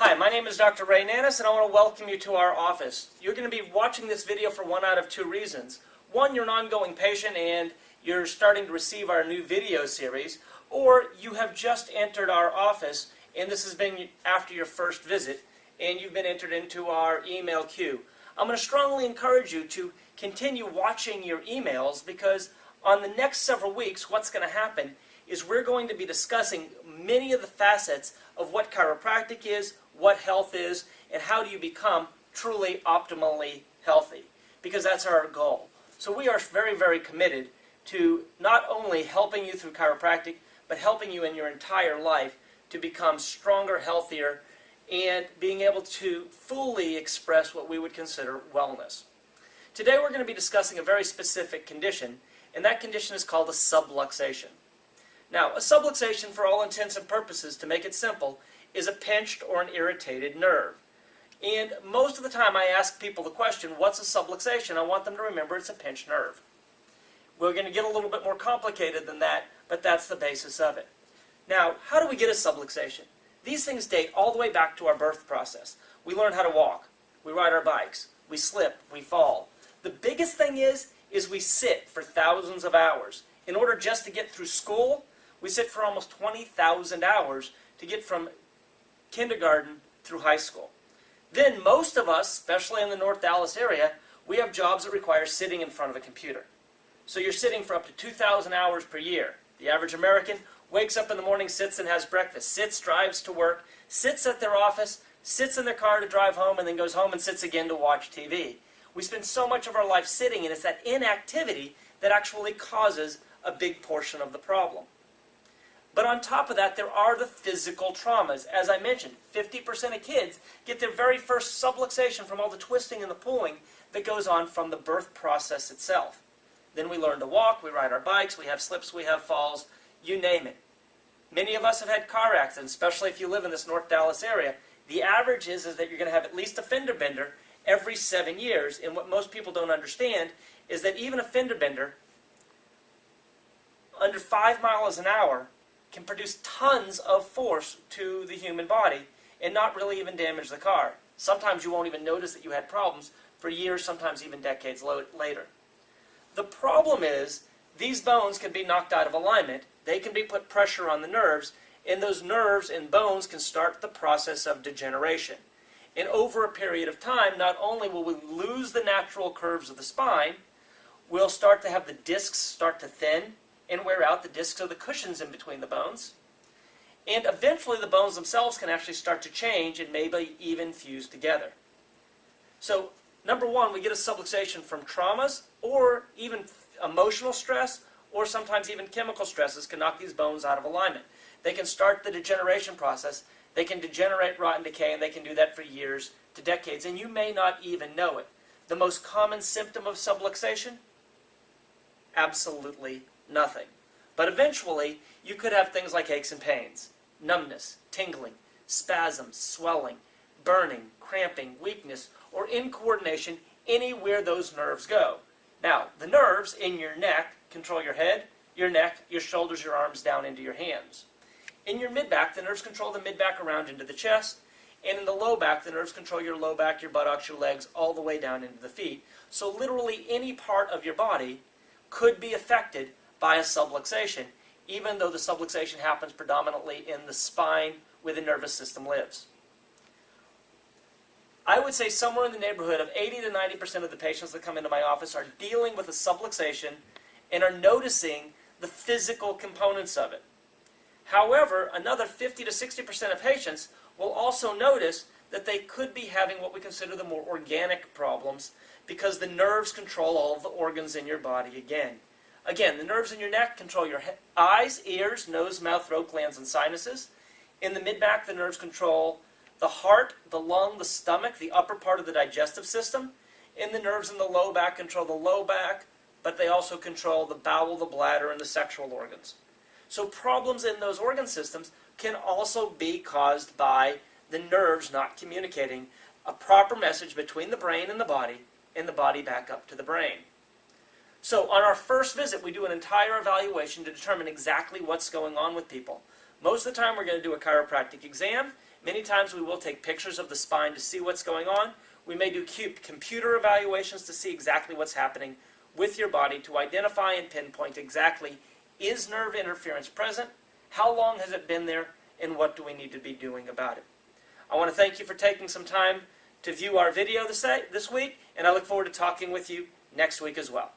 Hi, my name is Dr. Ray Nanis, and I want to welcome you to our office. You're going to be watching this video for one out of two reasons. One, you're an ongoing patient and you're starting to receive our new video series, or you have just entered our office and this has been after your first visit and you've been entered into our email queue. I'm going to strongly encourage you to continue watching your emails because on the next several weeks what's going to happen is we're going to be discussing many of the facets of what chiropractic is, what health is, and how do you become truly optimally healthy, because that's our goal. So we are very, very committed to not only helping you through chiropractic, but helping you in your entire life to become stronger, healthier, and being able to fully express what we would consider wellness. Today we're going to be discussing a very specific condition, and that condition is called a subluxation. Now, a subluxation, for all intents and purposes, to make it simple, is a pinched or an irritated nerve. And most of the time I ask people the question, what's a subluxation? I want them to remember it's a pinched nerve. We're going to get a little bit more complicated than that, but that's the basis of it. Now, how do we get a subluxation? These things date all the way back to our birth process. We learn how to walk, we ride our bikes, we slip, we fall. The biggest thing is we sit for thousands of hours. In order just to get through school, we sit for almost 20,000 hours to get from kindergarten through high school. Then most of us, especially in the North Dallas area, we have jobs that require sitting in front of a computer. So you're sitting for up to 2,000 hours per year. The average American wakes up in the morning, sits and has breakfast, sits, drives to work, sits at their office, sits in their car to drive home, and then goes home and sits again to watch TV. We spend so much of our life sitting, and it's that inactivity that actually causes a big portion of the problem. But on top of that, there are the physical traumas. As I mentioned, 50% of kids get their very first subluxation from all the twisting and the pulling that goes on from the birth process itself. Then we learn to walk, we ride our bikes, we have slips, we have falls, you name it. Many of us have had car accidents, especially if you live in this North Dallas area. The average is that you're going to have at least a fender bender every 7 years. And what most people don't understand is that even a fender bender under 5 miles an hour can produce tons of force to the human body and not really even damage the car. Sometimes you won't even notice that you had problems for years, sometimes even decades later. The problem is these bones can be knocked out of alignment, they can be put pressure on the nerves, and those nerves and bones can start the process of degeneration. And over a period of time, not only will we lose the natural curves of the spine, we'll start to have the discs start to thin and wear out. The discs are the cushions in between the bones. And eventually the bones themselves can actually start to change and maybe even fuse together. So, number one, we get a subluxation from traumas or even emotional stress, or sometimes even chemical stresses can knock these bones out of alignment. They can start the degeneration process, they can degenerate, rot, and decay, and they can do that for years to decades, and you may not even know it. The most common symptom of subluxation? Absolutely nothing. But eventually, you could have things like aches and pains, numbness, tingling, spasms, swelling, burning, cramping, weakness, or incoordination anywhere those nerves go. Now, the nerves in your neck control your head, your neck, your shoulders, your arms down into your hands. In your mid-back, the nerves control the mid-back around into the chest, and in the low back, the nerves control your low back, your buttocks, your legs, all the way down into the feet. So literally any part of your body could be affected by a subluxation, even though the subluxation happens predominantly in the spine where the nervous system lives. I would say somewhere in the neighborhood of 80 to 90% of the patients that come into my office are dealing with a subluxation and are noticing the physical components of it. However, another 50 to 60% of patients will also notice that they could be having what we consider the more organic problems because the nerves control all of the organs in your body again. Again, the nerves in your neck control your eyes, ears, nose, mouth, throat, glands, and sinuses. In the mid-back, the nerves control the heart, the lung, the stomach, the upper part of the digestive system. And the nerves in the low back control the low back, but they also control the bowel, the bladder, and the sexual organs. So problems in those organ systems can also be caused by the nerves not communicating a proper message between the brain and the body back up to the brain. So on our first visit, we do an entire evaluation to determine exactly what's going on with people. Most of the time, we're going to do a chiropractic exam, Many times we will take pictures of the spine to see what's going on. We may do computer evaluations to see exactly what's happening with your body to identify and pinpoint exactly, is nerve interference present, how long has it been there, and what do we need to be doing about it. I want to thank you for taking some time to view our video this week, and I look forward to talking with you next week as well.